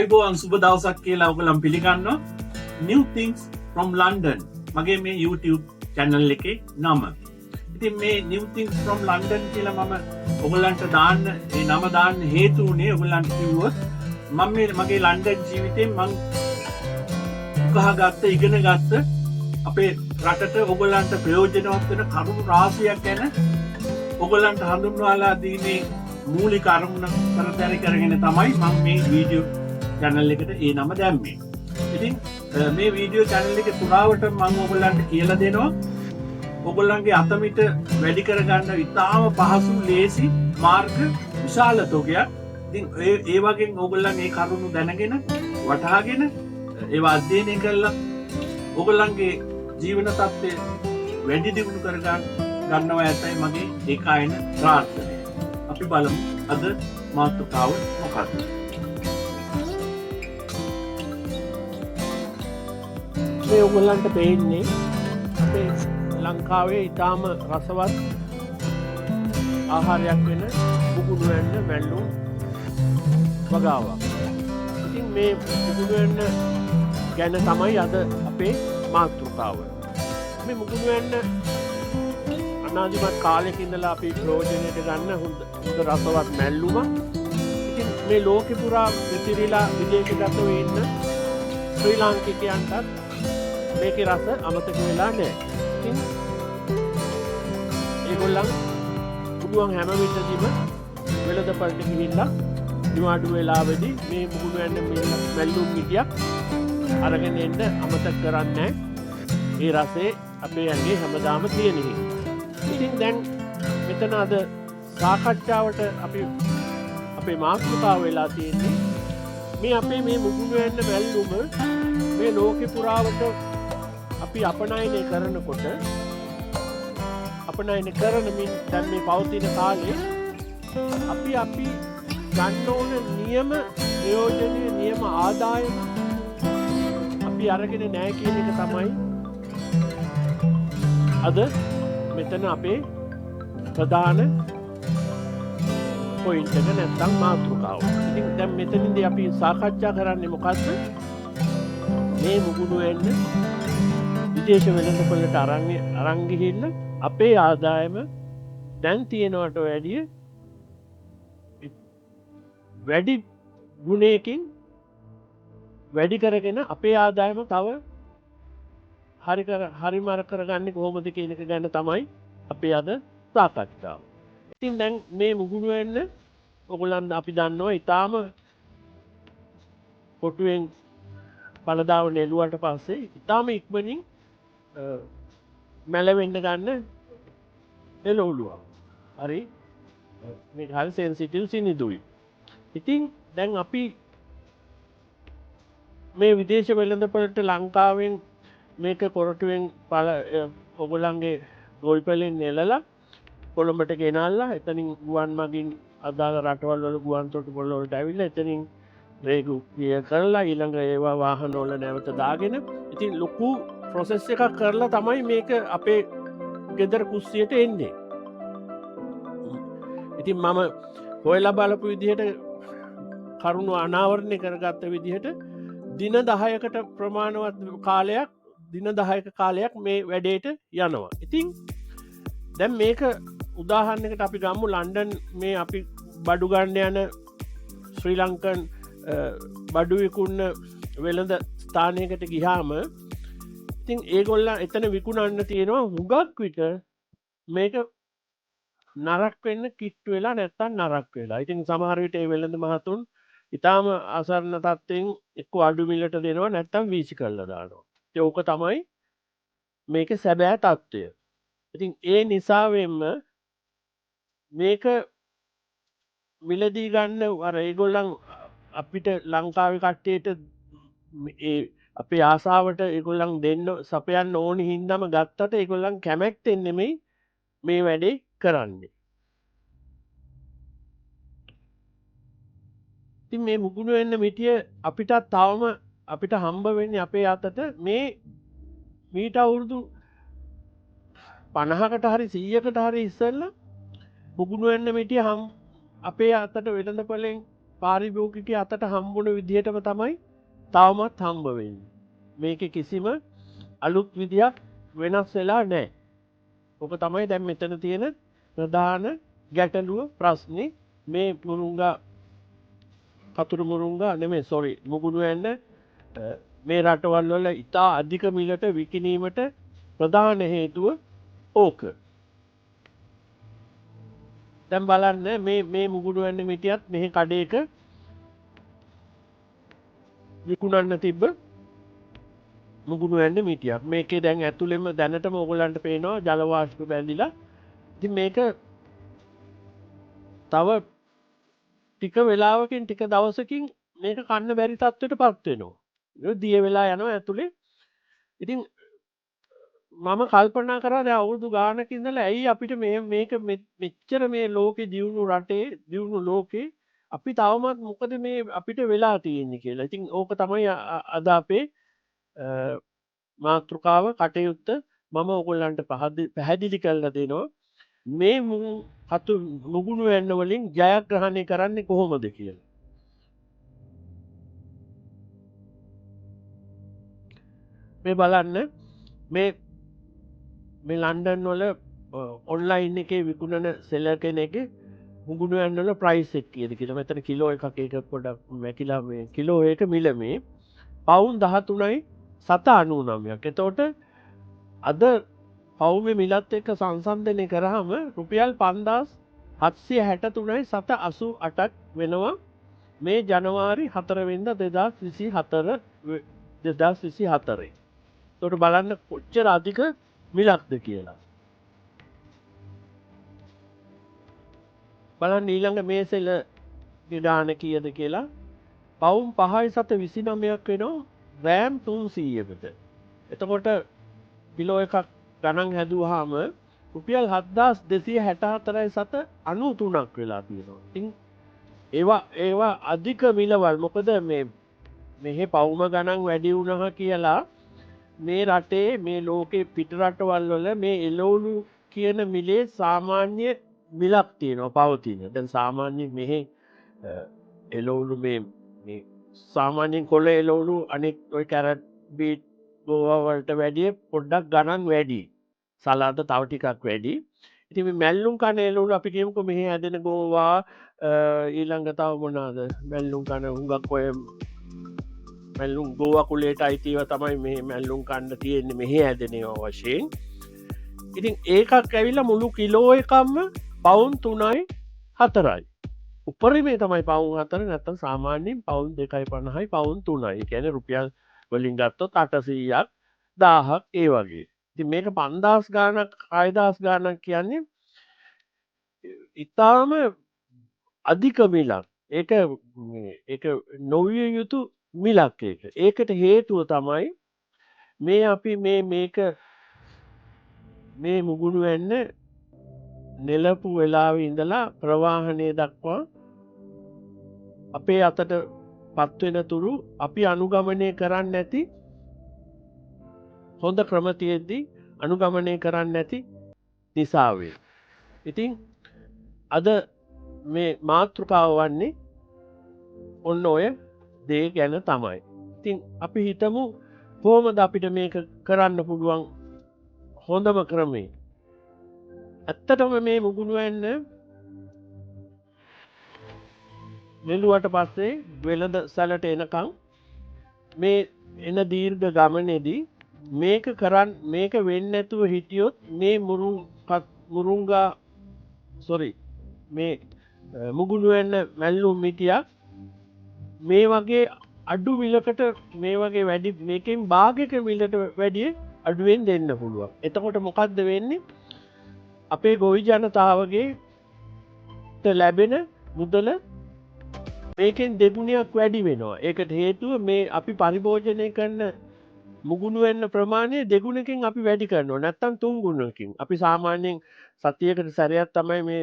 ආයිබෝවන් සුබ දවසක් කියලා ඔයගොල්ලන් පිළිගන්නවා New Things from London මගේ මේ YouTube channel එකේ නම. ඉතින් මේ New Things from London කියලා මම ඔයගොල්ලන්ට දාන්න ඒ නම දාන්න හේතු උනේ ඔයගොල්ලන්ට කිව්වොත් මම මේ මගේ ලන්ඩන් ජීවිතේ මම උකහාගත්ත ඉගෙන ගත්ත අපේ රටට ඔයගොල්ලන්ට ප්‍රයෝජනවත් වෙන කරුණු රාශියක් ගැන ඔයගොල්ලන්ට හඳුන්වලා දීමේ මූලික අරමුණ කරතරි කරගෙන තමයි මම මේ වීඩියෝ channel එකට ඒ නම දැම්මේ. ඉතින් මේ වීඩියෝ channel එකේ පුරාවට මම ඔයගොල්ලන්ට කියලා දෙනවා ඔයගොල්ලන්ගේ අතමිට වැඩි කරගන්න ඉතාම පහසු ලේසි මාර්ග විශාල තොගයක්. ඉතින් ඒ වගේ ඔයගොල්ලන් මේ කරුණු දැනගෙන වටහාගෙන ඒවා අධ්‍යයනය කරලා ඔයගොල්ලන්ගේ ජීවන තත්ත්වය වැඩි දියුණු කරගන්නවා ඇතයි මගේ ඒකායන ප්‍රාර්ථනය. අපි බලමු අද මාතෘකාව මොකක්ද? මේ ඔයගොල්ලන්ට පේන්නේ අපේ ලංකාවේ ඊටාම රසවත් ආහාරයක් වෙන බුකුණු වෙන්න මැල්ලුම් වගාවක්. ඉතින් මේ බුකුණු වෙන්න ගැන තමයි අද අපේ මාතෘකාව. මේ බුකුණු වෙන්න අනාදිමත් කාලයක ඉඳලා අපි ප්‍රයෝජනයට ගන්න හොඳ රසවත් මැල්ලුමක්. ඉතින් මේ ලෝකෙ පුරා විතිරිලා විදේශගත වෙන්න ශ්‍රී ලාංකිකයන්ටත් මේකේ රස අමතක වෙලා නැහැ. ඉතින් ඒගොල්ලන් පුළුවන් හැම විටදීම වෙළඳපළට ගිහිල්ලා නිවාඩු වෙලාවේදී මේ මුහුණු යන මැල්ලුම් මිටියක් අරගෙන එන්න අමතක කරන්නේ නැහැ. ඒ රසේ අපේ ඇඟේ හැමදාම තියෙන හින්දා. ඉතින් දැන් මෙතන අද සාකච්ඡාවට අපි අපේ මාතෘකාව වෙලා තියෙන්නේ මේ අපේ මේ මුහුණු යන මැල්ලුම මේ ලෝකෙ පුරාවට අපි අපනයනය කරනකොට අපනයන කරනමින් දැන් මේ පවතින කාලේ අපි ගන්න ඕන නියම ප්‍රයෝජනීය නියම ආදායම අපි අරගෙන නැහැ කියන එක තමයි අද මෙතන අපේ ප්‍රධාන පොයින්ට් එක නැත්නම් මාතෘකාව. ඉතින් දැන් මෙතනදී අපි සාකච්ඡා කරන්නේ මොකද්ද? මේ මුහුණු වෙන්න විදේශ වෙළඳපොළට අරන් ගිහිල්ලා අපේ ආදායම දැන් තියෙනවට වැඩිය වැඩි ගුණයකින් වැඩි කරගෙන අපේ ආදායම තව හරිමර කරගන්නේ කොහොමද කියන එක ගැන තමයි අපි අද සාකච්ඡාව. ඉතින් දැන් මේ මුහුණු වෙන්න ඔයගොල්ලන් අපි දන්නවා ඊටාම කොටුවෙන් පළදාව නෙළුවට පස්සේ ඊටාම ඉක්මනින් මැලවෙන්න ගන්න එළවලුවක්. හරි මේක හරි සෙන්සිටිව් සිනිඳුයි. ඉතින් දැන් අපි මේ විදේශ වෙළඳපොළට ලංකාවෙන් මේක කොරටුවෙන් ඔයගොල්ලන්ගේ ගොවිපළෙන් නෙලලා කොළඹට ගෙනල්ලා එතනින් ගුවන් මගින් අදාළ රටවල් වල ගුවන් තොටුපොළ වලට ඇවිල්ලා එතනින් රේගු ක්ලියර් කරලා ඊළඟ ඒවා වාහන වල නැවත දාගෙන ඉතින් ලොකු ප්‍රොසෙස් එකක් කරලා තමයි මේක අපේ ගෙදර කුස්සියට එන්නේ. ඉතින් මම හොයලා බලපු විදිහට කරුණු අනාවරණය කරගත්ත විදිහට දින 10කට ප්‍රමාණවත් කාලයක් දින 10ක කාලයක් මේ වැඩේට යනවා. ඉතින් දැන් මේක උදාහරණයකට අපි ගමු ලන්ඩන් මේ අපි බඩු ගන්න යන ශ්‍රී ලංකන් බඩු විකුණන වෙළඳ ස්ථානයකට ගියාම ඉතින් ඒගොල්ලන් එතන විකුණන්න තියෙනවා හුඟක් විට මේක නරක් වෙන්න කිට්ටු වෙලා නැත්තම් නරක් වෙලා. ඉතින් සමහර විට ඒ වෙළඳ මහතුන් ඊටාම අසරණ තත්ත්වෙන් එක්ක අඩු මිලට දෙනවා නැත්තම් වීසි කරලා දානවා. ඉතින් ඕක තමයි මේකේ සැබෑ තත්ත්වය. ඉතින් ඒ නිසාවෙන්ම මේක මිලදී ගන්න අර ඒගොල්ලන් අපිට ලංකාවේ කට්ටියට ඒ අපේ ආසාවට ඒගොල්ලන් දෙන්න සපයන්න ඕනි හින්දාම ගත්තට ඒගොල්ලන් කැමැත්තෙන් නෙමෙයි මේ වැඩේ කරන්නේ. ඉතින් මේ මුහුණු වෙන්න මිටිය අපිටත් තවම අපිට හම්බ වෙන්නේ අපේ අතට මේ මීට අවුරුදු 50කට හරි 100කට හරි ඉස්සෙල්ලා මුහුණු වෙන්න මිටිය අපේ අතට වෙළඳපොලෙන් පාරිභෝගිකයා අතට හම්බුන විදිහටම තමයි තවමත් හම්බ වෙන්නේ. මේකේ කිසිම අලුත් විදියක් වෙනස් වෙලා නැහැ. ඔක තමයි දැන් මෙතන තියෙන ප්‍රධාන ගැටලුව ප්‍රශ්නේ. මේ මුරුංගා කතුරු මුරුංගා නෙමෙයි සෝරි මුගුණු ඇන්න මේ රටවල් වල ඉතා අධික මිලට විකිණීමට ප්‍රධාන හේතුව ඕක. දැන් බලන්න මේ මුගුණු ඇන්න මිටියත් මෙහි කඩේක විකුණන්න තිබ්බ මුගුණු ඇන්න මිටියක්. මේකේ දැන් ඇතුළෙම දැනටම ඕගොල්ලන්ට පේනවා ජල වාෂ්ප බැඳිලා. ඉතින් මේක තව ටික වෙලාවකින් ටික දවසකින් මේක කන්න බැරි තත්ත්වයට පත් වෙනවා. ඒක දිය වෙලා යනවා ඇතුලේ. ඉතින් මම කල්පනා කරා දැන් අවුරුදු ගානක ඉඳලා ඇයි අපිට මේක මෙච්චර මේ ලෝකේ දියුණු රටේ දියුණු ලෝකේ අපි තවමත් මොකද මේ අපිට වෙලා තියෙන්නේ කියලා. ඉතින් ඕක තමයි අද අපේ මාතෘකාව කටයුත්ත මම ඔයගොල්ලන්ට පැහැදිලි කරලා දෙනවා. මේ මුගුණු වෙන්න වලින් ජයග්‍රහණය කරන්නේ කොහොමද කියලා. මේ බලන්න මේ ලන්ඩන් වල ඔන්ලයින් එකේ විකුණන සෙලර් කෙනෙක්ගේ මුගුණු වෙන්න වල ප්‍රයිස් එක කීයද කියලා. මෙතන කිලෝ එකක් ඒක පොඩක් වැකිලා මේ කිලෝ එක මිල මේ පවුන් 13යි 799ක්. එතකොට අද පවුමේ මිලත් එක්ක සංසන්දනය කරාම රුපියල් 5763යි 788ක් වෙනවා මේ ජනවාරි 4 වෙනිදා 2024. එතකොට බලන්න කොච්චර අධික මිලක්ද කියලා. බලන්න ඊළඟ මේ සෙල ගාන කීයද කියලා. පවුම් 5.29ක් වෙනවා රෑම් 300කට. එතකොට කිලෝ එකක් ගණන් හැදුවාම රුපියල් 7264යි 793ක් වෙලා තියෙනවා. ඉතින් ඒවා අධික මිලවල්. මොකද මෙහි පවුම ගණන් වැඩි වුණා කියලා මේ රටේ මේ ලෝකේ පිට රටවල් වල මේ එළවලු කියන මිලේ සාමාන්‍ය මිලක් තියෙනවා පවතින. දැන් සාමාන්‍යයෙන් මෙහි එළවලු මේ සාමාන්‍යයෙන් කොළ එළවලු අනෙක් ඔය කැරට් බීට් ගෝවා වලට වැඩිය පොඩ්ඩක් ගණන් වැඩි. සලාද තව ටිකක් වැඩි. ඉතින් මේ මැල්ලුම් කන එළවලු අපි කියමුකෝ මෙහි හැදෙන ගෝවා ඊළඟ තව මොනවාද මැල්ලුම් කන හුඟක් ඔය මැල්ලුම් ගෝවා කුලේට අයිතිව තමයි මේ මැල්ලුම් කන්න තියෙන්නේ මෙහි හැදෙනවා වශයෙන්. ඉතින් ඒකක් ඇවිල්ලා මුළු කිලෝ එකක්ම පවුන් 3යි 4යි. උපරිමේ තමයි පවුන් 4 නැත්නම් සාමාන්‍යයෙන් පවුන් 2.50යි පවුන් 3යි. ඒ කියන්නේ රුපියල් වලින් ගත්තොත් 800ක් 1000ක් ඒ වගේ. ඉතින් මේක 5000 ගාණක් 6000 ගාණක් කියන්නේ ඉතාලම අධික මිලක්. ඒක නොවිය යුතු මිලක් ඒක. ඒකට හේතුව තමයි මේ අපි මේක මේ මුගුණු වෙන්න නෙලපු වෙලාවේ ඉඳලා ප්‍රවාහනය දක්වා අපේ අතට පත්වෙන තුරු අපි අනුගමනය කරන්න නැති හොඳ ක්‍රම තියෙද්දි අනුගමනය කරන්න නැති නිසාවේ. ඉතින් අද මේ මාතෘකාව වන්නේ ඔන්න ඔය දේ ගැන තමයි. ඉතින් අපි හිතමු කොහොමද අපිට මේක කරන්න පුළුවන් හොඳම ක්‍රමේ. ඇත්තටම මේ මුගුණු වෙන්න නෙළුවට පස්සේ වෙළඳ සැලට එනකම් මේ එන දීර්ඝ ගමනේදී මේක වෙන්නේ නැතුව හිටියොත් මේ මුරුංගා මේ මුගුණු වෙන්න මැල්ලුම් මිටියක් මේ වගේ අඩු මිලකට මේ වගේ වැඩි මේකෙන් භාගයක මිලට වැඩිය අඩුවෙන් දෙන්න පුළුවන්. එතකොට මොකද්ද වෙන්නේ? අපේ ගොවි ජනතාවගේ ලැබෙන මුදල මේකෙන් දෙගුණයක් වැඩි වෙනවා. ඒකට හේතුව මේ අපි පරිභෝජනය කරන මුගුණු වෙන්න ප්‍රමාණය දෙගුණකින් අපි වැඩි කරනවා. නැත්තම් තුන් ගුණකින්. අපි සාමාන්‍යයෙන් සතියකට සැරයක් තමයි මේ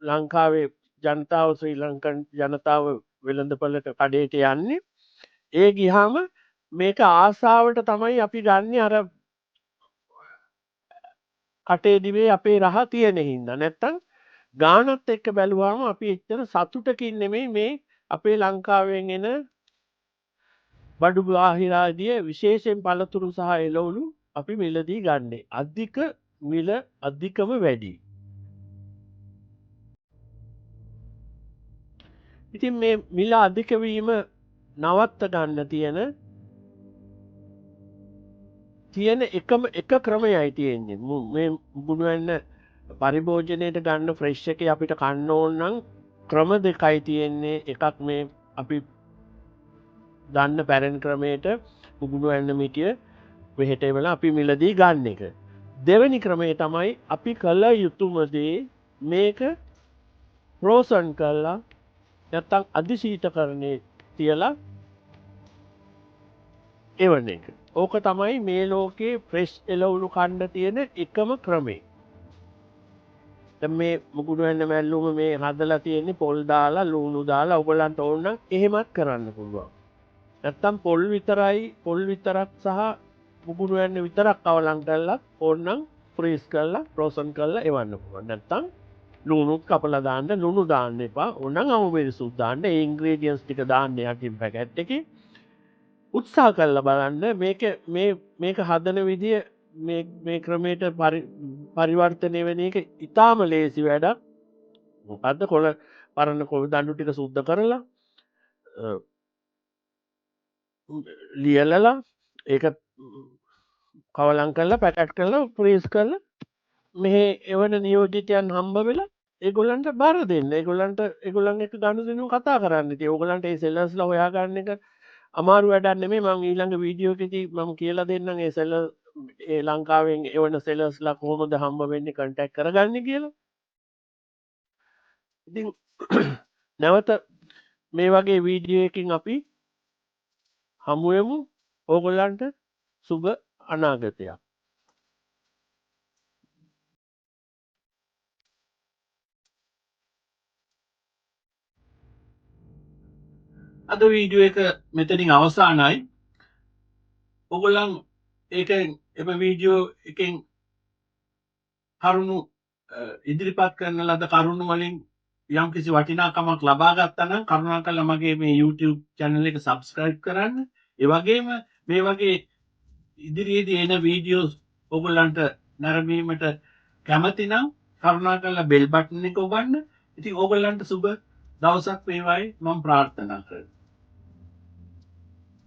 ලංකාවේ ජනතාව ශ්‍රී ලංකන් ජනතාව වෙළඳපළට කඩේට යන්නේ. ඒ ගියාම මේක ආසාවට තමයි අපි ගන්නේ අර කටේ දිවේ අපේ රහ තියෙන හින්දා. නැත්තම් ගානත් එක්ක බැලුවාම අපි එච්චර සතුටකින් නෙමෙයි මේ අපේ ලංකාවෙන් එන බඩු බාහිරාදිය විශේෂයෙන් පළතුරු සහ එළවලු අපි මිලදී ගන්නේ. අධික මිල අධිකම වැඩි. ඉතින් මේ මිල අධික වීම නවත්ත ගන්න තියෙන එක ක්‍රමයයි තියෙන්නේ. මේ බුදුවෙන්න පරිභෝජනයට ගන්න ෆ්‍රෙෂ් එකේ අපිට කන්න ඕන නම් ක්‍රම දෙකයි තියෙන්නේ. එකක් මේ අපි දන්න පැරැන් ක්‍රමයට උගුණු ඇන්න මිටිය වෙහෙට වෙලා අපි මිලදී ගන්න එක. දෙවැනි ක්‍රමේ තමයි අපි කළ යුතුමදේ මේක ප්‍රෝසන් කරලා නැත්තං අධිශීත කරණය තියලා එවන එක. ඕක තමයි මේ ලෝකයේ ප්‍රෙස්් එලවුණු කණ්ඩ තියෙන එකම ක්‍රමේ. මේ මුකුණුවන්න මැල්ලුම මේ හදලා තියෙන්නේ පොල් දාලා ලූුණු දාලා ඔබලන්ට ඕන්න එහෙමත් කරන්න පුළුවන්. නැත්තම් පොල් විතරක් සහ මුකුණුවන්න විතරක් අවලං කරලා ඕන්නම් ප්‍රීස් කරලා ප්‍රෝසන් කරලා එවන්න පුළුවන්. නැත්තම් ලුණුත් කපලා දාන්න ලුණු දාන්න එපා. ඕනනම් අමුමිරිසුත් දාන්න. ඒ ඉන්ග්‍රීඩියන්ට්ස් ටික දාන්න යටින් පැකට් එකේ. උත්සාහ කරලා බලන්න මේක හදන විදිය මේ ක්‍රමයට පරිවර්තනය වෙන එක ඉතාම ලේසි වැඩක්. මොකද්ද කොළ පරණ කොළ දඬු ටික සුද්ධ කරලා ලියලලා ඒක කවලං කරලා පැකට් කරලා ෆ්‍රීස් කරලා මෙහෙ එවන නියෝජිතයන් හම්බ වෙලා ඒගොල්ලන්ට බාර දෙන්න. ඒගොල්ලන් එක්ක ගනුදෙනු කතා කරන්න. ඉතින් ඕගොල්ලන්ට ඒ සෙලර්ස්ලා හොයාගන්න එක අමාරු වැඩක් නෙමෙයි. මම ඊළඟ වීඩියෝ එකේදී මම කියලා දෙන්නම් ඒ ඒ ලංකාවෙන් එවන සෙලර්ස්ලා කොහොමද හම්බ වෙන්නේ කන්ටැක්ට් කරගන්නේ කියලා. ඉතින් නැවත මේ වගේ වීඩියෝ එකකින් අපි හමු වෙමු. ඕගොල්ලන්ට සුබ අනාගතයක්. අද වීඩියෝ එක මෙතනින් අවසానයි. ඔගොල්ලන් ඒක එම වීඩියෝ එකෙන් කරුණු ඉදිරිපත් කරන ලද කරුණු වලින් යම් කිසි වටිනාකමක් ලබා ගත්තා නම් කරුණාකරලා මගේ මේ YouTube channel එක subscribe කරන්න. ඒ වගේම මේ වගේ ඉදිරියේදී එන වීඩියෝස් ඔයගොල්ලන්ට නැරඹීමට කැමති නම් කරුණාකරලා bell button එක ඔබන්න. ඉතින් ඔයගොල්ලන්ට සුබ දවසක් වේවායි මම ප්‍රාර්ථනා කරනවා.